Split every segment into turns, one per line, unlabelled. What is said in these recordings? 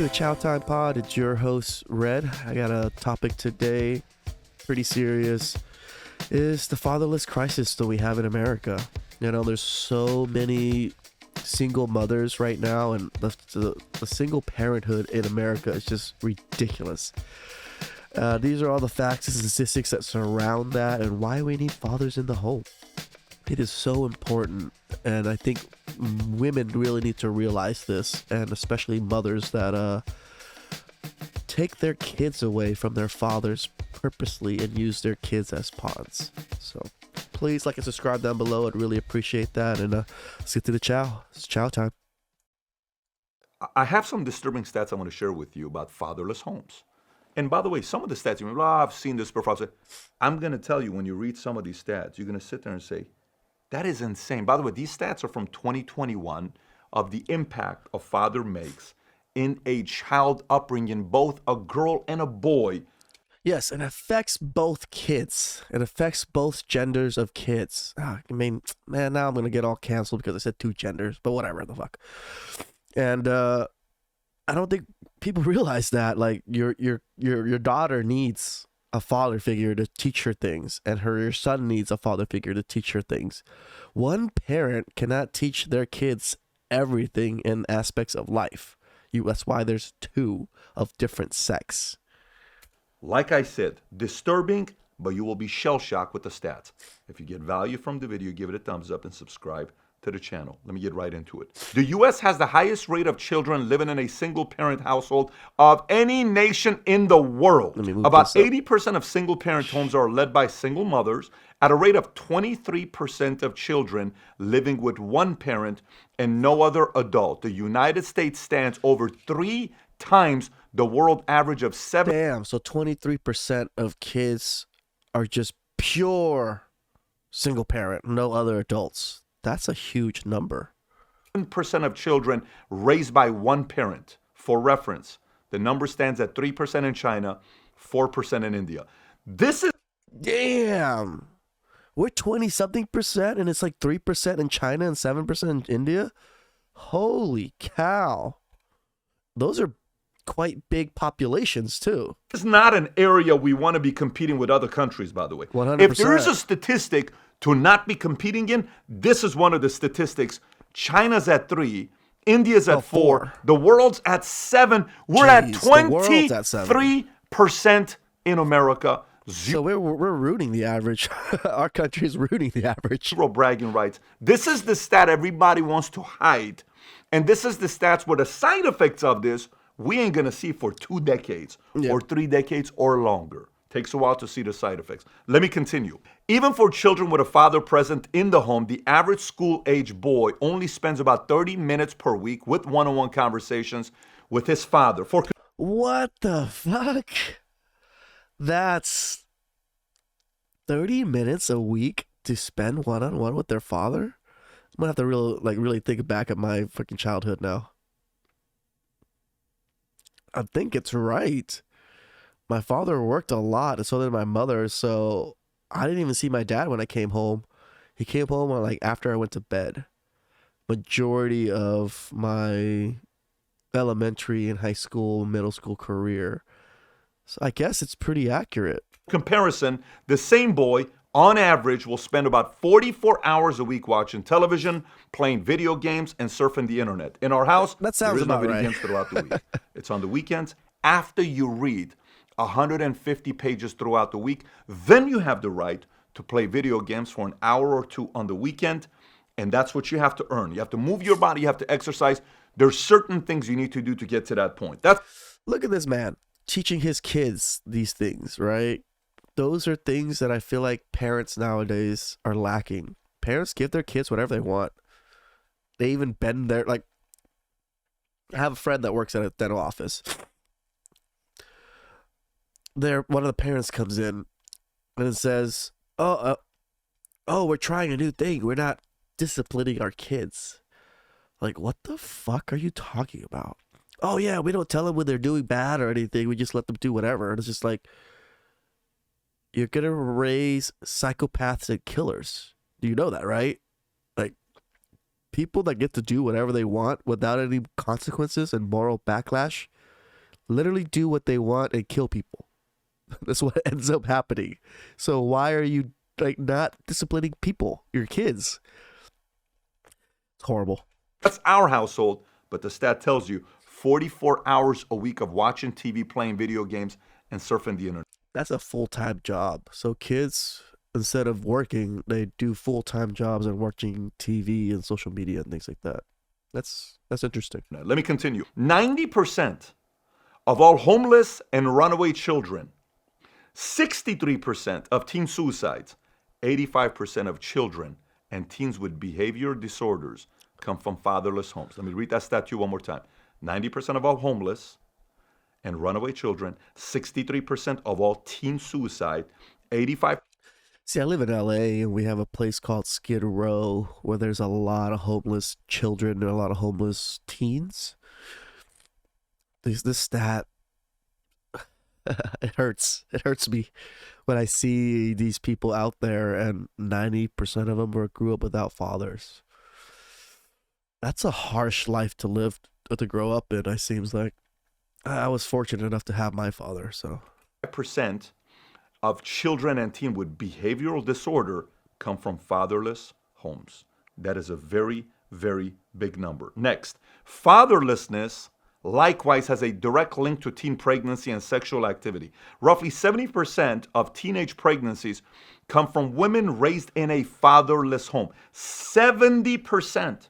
the Chow Time Pod. It's your host, Red. I got a topic today, pretty serious, is the fatherless crisis that we have in America. You know, there's so many single mothers right now, and the single parenthood in America is just ridiculous. These are all the facts and statistics that surround that and why we need fathers in the home. It is so important, and I think women really need to realize this, and especially mothers that take their kids away from their fathers purposely and use their kids as pawns. So please like and subscribe down below. I'd really appreciate that, and let's get to the chow. It's chow time.
I have some disturbing stats I want to share with you about fatherless homes. And by the way, some of the stats, you may, I've seen this before. I'm going to tell you, when you read some of these stats, you're going to sit there and say, that is insane. By the way, these stats are from 2021 of the impact a father makes in a child upbringing, both a girl and a boy.
Yes, it affects both kids. It affects both genders of kids. I mean, man, now I'm going to get all canceled because I said two genders, but whatever the fuck. And I don't think people realize that, like, your daughter needs a father figure to teach her things, and your son needs a father figure to teach her things. One parent cannot teach their kids everything in aspects of life. That's why there's two of different sex.
Like I said, disturbing, but you will be shell-shocked with the stats. If you get value from the video, give it a thumbs up and subscribe to the channel. Let me get right into it. The U.S. has the highest rate of children living in a single-parent household of any nation in the world. About 80% of single-parent homes are led by single mothers, at a rate of 23% of children living with one parent and no other adult. The United States stands over 3 times the world average of 7.
Damn, so 23% of kids are just pure single parent, no other adults. That's a huge number.
7% of children raised by one parent. For reference, the number stands at 3% in China, 4% in India. This is...
Damn. We're 20-something% and it's like 3% in China and 7% in India? Holy cow. Those are quite big populations too.
This is not an area we want to be competing with other countries, by the way.
100%.
If there is a statistic to not be competing in, this is one of the statistics. China's at 3, India's at 4, the world's at 7. We're at 23% in America.
So we're rooting the average. Our country is rooting the average.
Zero bragging rights. This is the stat everybody wants to hide. And this is the stats where the side effects of this, we ain't going to see for 2 decades or 3 decades or longer. Takes a while to see the side effects. Let me continue. Even for children with a father present in the home, the average school-age boy only spends about 30 minutes per week with one-on-one conversations with his father.
What the fuck? That's 30 minutes a week to spend one-on-one with their father? I'm gonna have to really think back at my fucking childhood now. I think it's right. My father worked a lot, and so did my mother, so I didn't even see my dad when I came home. He came home after I went to bed. Majority of my elementary and high school, middle school career. So I guess it's pretty accurate.
Comparison, the same boy, on average, will spend about 44 hours a week watching television, playing video games, and surfing the internet. In our house,
that sounds about
video
right.
games throughout the week. It's on the weekends. After you read 150 pages throughout the week, then you have the right to play video games for an hour or 2 on the weekend, and that's what you have to earn. You have to move your body, you have to exercise. There's certain things you need to do to get to that point.
Look at this man teaching his kids these things, right? Those are things that I feel like parents nowadays are lacking. Parents give their kids whatever they want. They even bend their, I have a friend that works at a dental office. One of the parents comes in and it says, oh, we're trying a new thing. We're not disciplining our kids. Like, what the fuck are you talking about? Oh yeah, we don't tell them when they're doing bad or anything. We just let them do whatever. And it's just like, you're going to raise psychopaths and killers. Do you know that, right? Like, people that get to do whatever they want without any consequences and moral backlash, literally do what they want and kill people. That's what ends up happening. So why are you like not disciplining people, your kids? It's horrible.
That's our household, but the stat tells you 44 hours a week of watching TV, playing video games, and surfing the internet.
That's a full-time job. So kids, instead of working, they do full-time jobs and watching TV and social media and things like that. That's interesting.
Now, let me continue. 90% of all homeless and runaway children, 63% of teen suicides, 85% of children and teens with behavior disorders come from fatherless homes. Let me read that stat to you one more time. 90% of all homeless and runaway children, 63% of all teen suicide, 85%.
See, I live in LA and we have a place called Skid Row where there's a lot of homeless children and a lot of homeless teens. This stat, it hurts. It hurts me when I see these people out there and 90% of them grew up without fathers. That's a harsh life to live, to grow up in, it seems like. I was fortunate enough to have my father, so.
5% of children and teens with behavioral disorder come from fatherless homes. That is a very, very big number. Next, fatherlessness likewise has a direct link to teen pregnancy and sexual activity. Roughly 70% of teenage pregnancies come from women raised in a fatherless home. 70%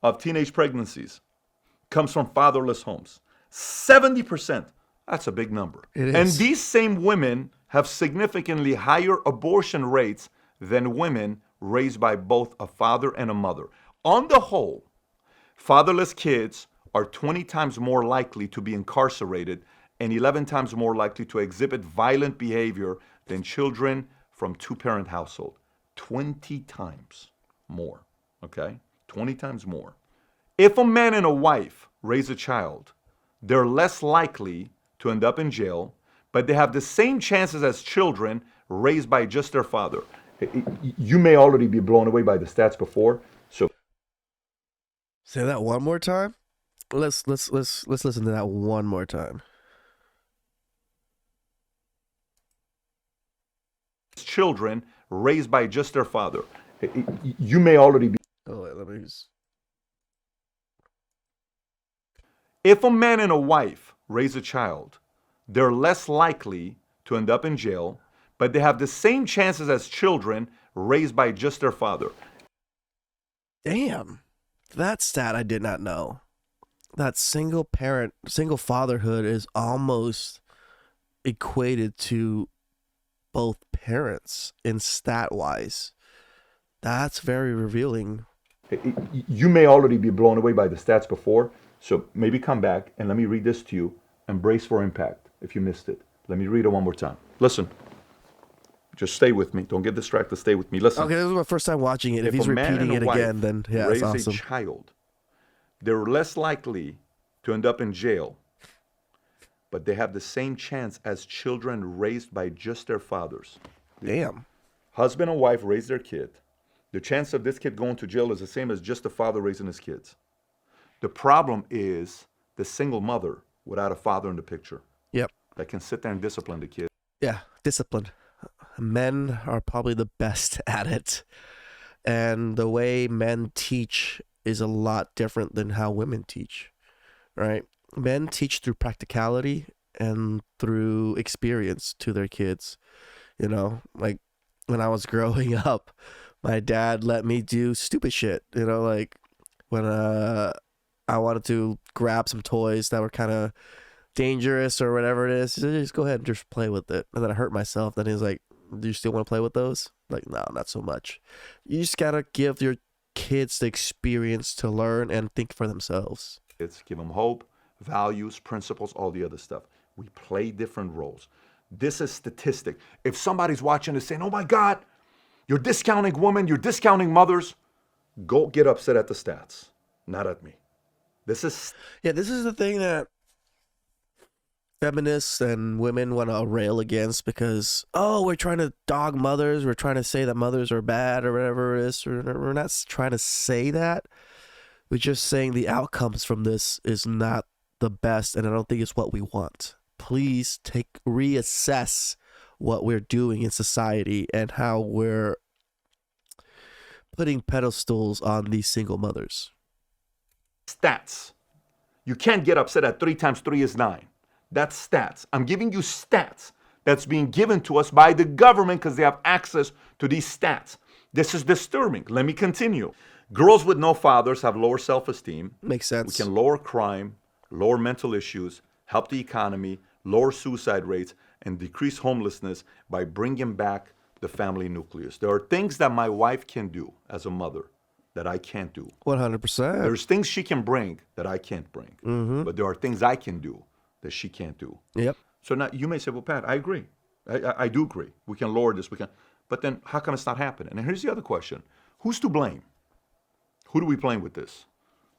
of teenage pregnancies comes from fatherless homes. 70%. That's a big number.
It is.
And these same women have significantly higher abortion rates than women raised by both a father and a mother. On the whole, fatherless kids are 20 times more likely to be incarcerated and 11 times more likely to exhibit violent behavior than children from two-parent household. 20 times more, okay? 20 times more. If a man and a wife raise a child, they're less likely to end up in jail, but they have the same chances as children raised by just their father. You may already be blown away by the stats before, so
Say that one more time. Let's listen to that one more time.
children raised by just their father. You may already be.
Oh, wait, let me just...
If a man and a wife raise a child, they're less likely to end up in jail, but they have the same chances as children raised by just their father.
Damn. That stat I did not know. That single fatherhood is almost equated to both parents in stat wise. That's very revealing.
You may already be blown away by the stats before, so maybe come back and let me read this to you and brace for impact if you missed it. Let me read it one more time. Listen. Just stay with me. Don't get distracted. Stay with me. Listen.
Okay, this is my first time watching it. If he's repeating it again, then yeah, that's awesome.
Raise a child, they're less likely to end up in jail, but they have the same chance as children raised by just their fathers.
Damn.
Husband and wife raise their kid. The chance of this kid going to jail is the same as just the father raising his kids. The problem is the single mother without a father in the picture.
Yep.
That can sit there and discipline the kid.
Yeah, discipline. Men are probably the best at it. And the way men teach is a lot different than how women teach, right? Men teach through practicality and through experience to their kids. You know, like when I was growing up, my dad let me do stupid shit. You know, like when I wanted to grab some toys that were kind of dangerous or whatever it is, he said, just go ahead and just play with it. And then I hurt myself. Then he's like, do you still want to play with those? Like, no, not so much. You just gotta give your kids the experience to learn and think for themselves.
It's give them hope, values, principles, all the other stuff. We play different roles. This is statistic. If somebody's watching and saying, oh my God, you're discounting women, you're discounting mothers, go get upset at the stats, not at me. This is
the thing that feminists and women want to rail against because, oh, we're trying to dog mothers. We're trying to say that mothers are bad or whatever it is. We're not trying to say that. We're just saying the outcomes from this is not the best, and I don't think it's what we want. Please reassess what we're doing in society and how we're putting pedestals on these single mothers.
Stats. You can't get upset at 3 times 3 is 9. That's stats. I'm giving you stats that's being given to us by the government because they have access to these stats. This is disturbing. Let me continue. Girls with no fathers have lower self-esteem.
Makes sense.
We can lower crime, lower mental issues, help the economy, lower suicide rates, and decrease homelessness by bringing back the family nucleus. There are things that my wife can do as a mother that I can't do.
100%.
There's things she can bring that I can't bring.
Mm-hmm.
But there are things I can do that she can't do.
Yep.
So now you may say, well, Pat, I agree. I do agree. We can lower this. We can. But then how come it's not happening? And here's the other question. Who's to blame? Who do we blame with this?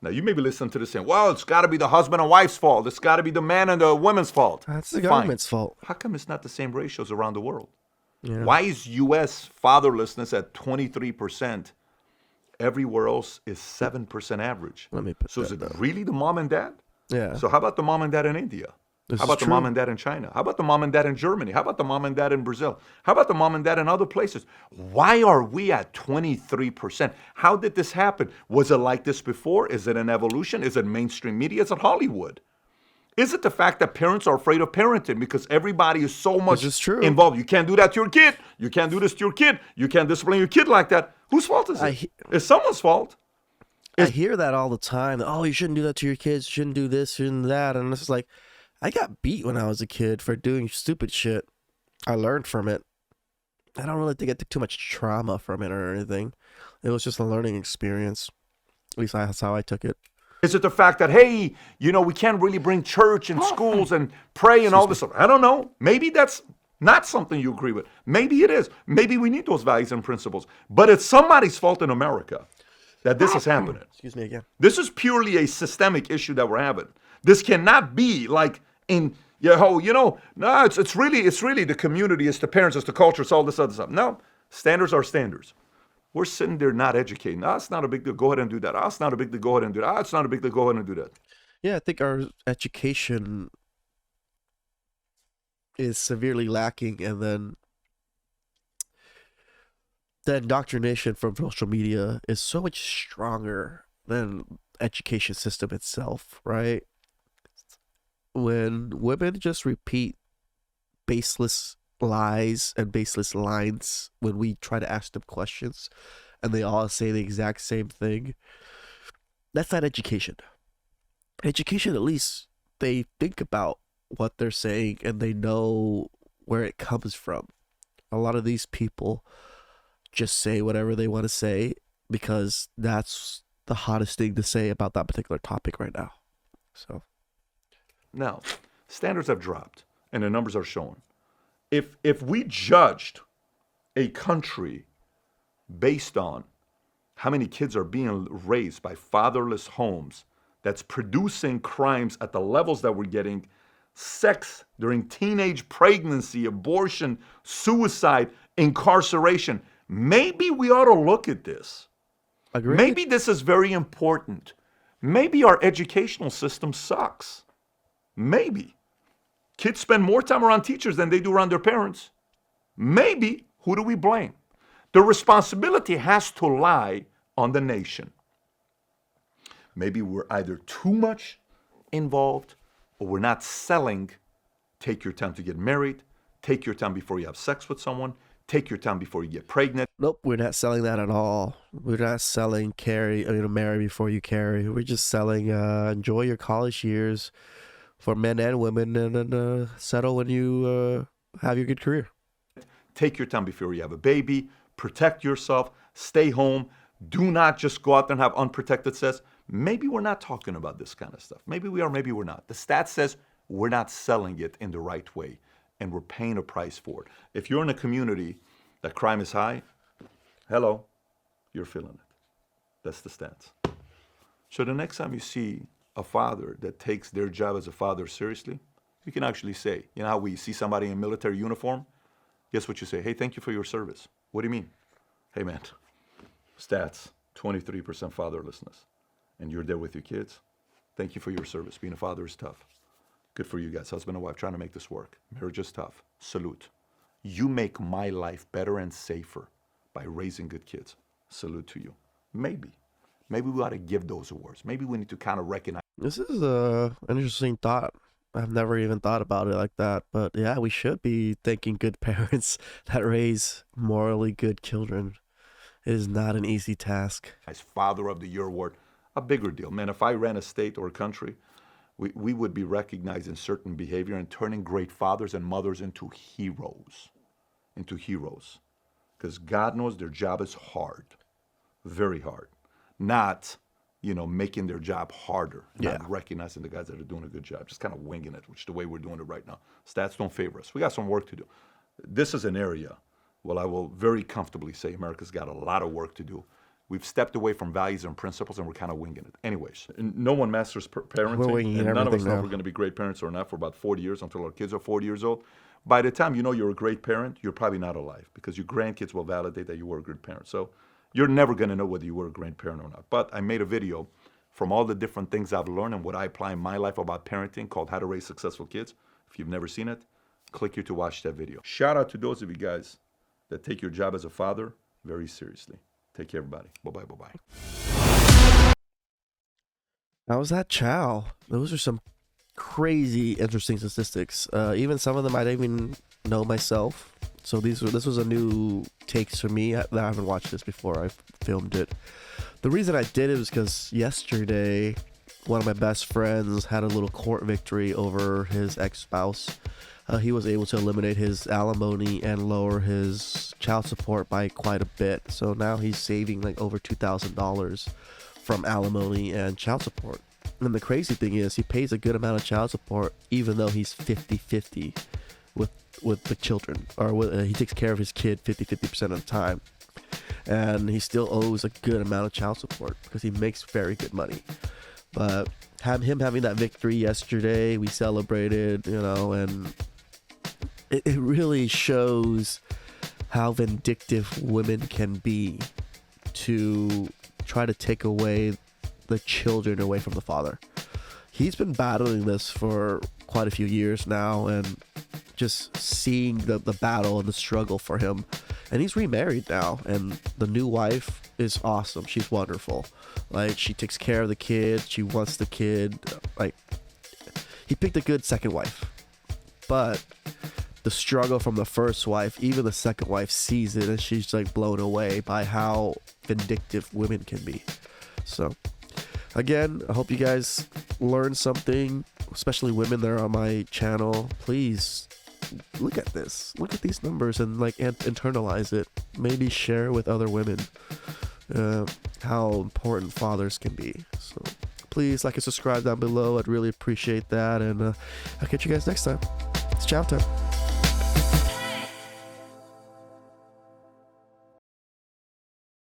Now, you may be listening to this saying, well, it's got to be the husband and wife's fault. It's got to be the man and the woman's fault.
That's the government's fault.
How come it's not the same ratios around the world?
Yeah.
Why is U.S. fatherlessness at 23%? Everywhere else is 7% average.
Let me put
So
that
is it
down.
really the mom and dad?
Yeah.
So how about the mom and dad in India?
This
How
is
about the
true.
mom and dad in China? How about the mom and dad in Germany? How about the mom and dad in Brazil? How about the mom and dad in other places? Why are we at 23%? How did this happen? Was it like this before? Is it an evolution? Is it mainstream media? Is it Hollywood? Is it the fact that parents are afraid of parenting because everybody is so much
is true.
involved? You can't do that to your kid. You can't do this to your kid. You can't discipline your kid like that. Whose fault is it? It's someone's fault.
I hear that all the time. Oh, you shouldn't do that to your kids. You shouldn't do this, shouldn't do that. And it's like, I got beat when I was a kid for doing stupid shit. I learned from it. I don't really think I took too much trauma from it or anything. It was just a learning experience. At least that's how I took it.
Is it the fact that, hey, we can't really bring church and schools and pray and all this stuff? I don't know. Maybe that's not something you agree with. Maybe it is. Maybe we need those values and principles. But it's somebody's fault in America that this is happening.
Excuse me again.
This is purely a systemic issue that we're having. This cannot be like no, it's really the community, it's the parents, it's the culture, it's all this other stuff. No, standards are standards. We're sitting there not educating. It's not a big deal. Go ahead and do that. It's not a big deal. Go ahead and do that. It's not a big deal. Go ahead and do that.
Yeah, I think our education is severely lacking, and then the indoctrination from social media is so much stronger than education system itself, right? When women just repeat baseless lies and baseless lines when we try to ask them questions, and they all say the exact same thing, that's not education. Education, at least they think about what they're saying and they know where it comes from. A lot of these people just say whatever they want to say because that's the hottest thing to say about that particular topic right now. So
now, standards have dropped and the numbers are showing. If we judged a country based on how many kids are being raised by fatherless homes that's producing crimes at the levels that we're getting, sex during teenage pregnancy, abortion, suicide, incarceration, maybe we ought to look at this.
Agreed.
Maybe this is very important. Maybe our educational system sucks. Maybe. Kids spend more time around teachers than they do around their parents. Maybe. Who do we blame? The responsibility has to lie on the nation. Maybe we're either too much involved or we're not selling. Take your time to get married. Take your time before you have sex with someone. Take your time before you get pregnant.
Nope, we're not selling that at all. We're not selling marry before you carry. We're just selling enjoy your college years for men and women, and then settle when you have your good career.
Take your time before you have a baby. Protect yourself. Stay home. Do not just go out there and have unprotected sex. Maybe we're not talking about this kind of stuff. Maybe we are, maybe we're not. The stat says we're not selling it in the right way, and we're paying a price for it. If you're in a community that crime is high, hello, you're feeling it. That's the stats. So the next time you see a father that takes their job as a father seriously, you can actually say, you know how we see somebody in military uniform? Guess what you say? Hey, thank you for your service. What do you mean? Hey, man, stats, 23% fatherlessness. And you're there with your kids? Thank you for your service. Being a father is tough. Good for you guys, husband and wife, trying to make this work. Marriage is tough. Salute. You make my life better and safer by raising good kids. Salute to you. Maybe we ought to give those awards. Maybe we need to kind of recognize.
This is an interesting thought. I've never even thought about it like that. But yeah, we should be thanking good parents that raise morally good children. It is not an easy task.
As Father of the Year award, a bigger deal. Man, if I ran a state or a country, we would be recognizing certain behavior and turning great fathers and mothers into heroes. Because God knows their job is hard, very hard. Not, making their job harder. Not recognizing the guys that are doing a good job. Just kind of winging it, which is the way we're doing it right now. Stats don't favor us. We got some work to do. This is an area, I will very comfortably say America's got a lot of work to do. We've stepped away from values and principles, and we're kind of winging it. Anyways, no one masters parenting, and none of us know if we're going to be great parents or not for about 40 years until our kids are 40 years old. By the time you know you're a great parent, you're probably not alive because your grandkids will validate that you were a good parent. So you're never going to know whether you were a great parent or not. But I made a video from all the different things I've learned and what I apply in my life about parenting called How to Raise Successful Kids. If you've never seen it, click here to watch that video. Shout out to those of you guys that take your job as a father very seriously. Take care, everybody. Bye-bye, bye-bye.
How was that, Chow? Those are some crazy interesting statistics. Even some of them I didn't even know myself. So this was a new takes for me. I haven't watched this before. I filmed it. The reason I did it was because yesterday, one of my best friends had a little court victory over his ex-spouse. He was able to eliminate his alimony and lower his child support by quite a bit. So now he's saving like over $2,000 from alimony and child support. And the crazy thing is he pays a good amount of child support even though he's 50-50 with the children. He takes care of his kid 50% of the time. And he still owes a good amount of child support because he makes very good money. But him having that victory yesterday, we celebrated, and it really shows how vindictive women can be to try to take away the children away from the father. He's been battling this for quite a few years now, and just seeing the battle and the struggle for him. And he's remarried now, and the new wife is awesome. She's wonderful. Like, she takes care of the kid. She wants the kid. Like, he picked a good second wife. But the struggle from the first wife, even the second wife sees it, and she's like blown away by how vindictive women can be. So again, I hope you guys learned something, especially women that are on my channel. Please look at this, look at these numbers, and internalize it. Maybe share with other women how important fathers can be. So please like and subscribe down below. I'd really appreciate that, and I'll catch you guys next time. It's chow time.